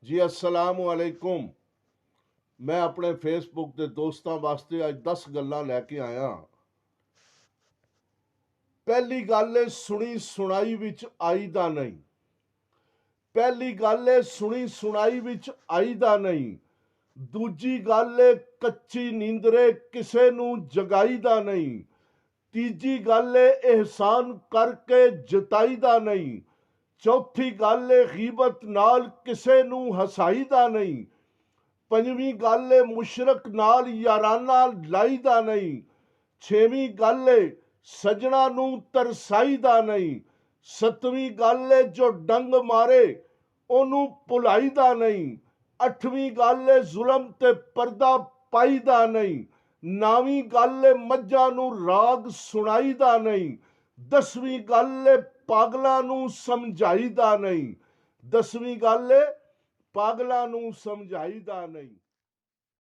ਜੀ अस्सलाम वालेकुम। मैं अपने फेसबुक के दोस्तों वास्ते अज 10 गल्लां लैके आया। पहली गल है सुनी सुनाई विच आई दा नहीं। पहली गल है सुनी सुनाई विच आई दा नहीं। दूजी गल है कच्ची नींदरे किसे नूं जगाई दा नहीं। तीजी गल है एहसान करके जताई दा नहीं। चौथी गल है गीबत नाल किसे नूं हसाई दा नहीं। पंजवीं गल है मुशरक नाल याराना लाईदा नहीं। छेवीं गल है सजना नूं तरसाईदा नहीं। सतवीं गल है जो डंग मारे ओनू भुलाईदा नहीं। अठवीं गल है जुल्म ते पर्दा पाईदा नहीं। नवीं गल है मज्जां नूं राग सुनाईदा नहीं। 10वीं गल है पागलां नूं समझाईदा नहीं। 10वीं गल है पागलां नूं समझाईदा नहीं।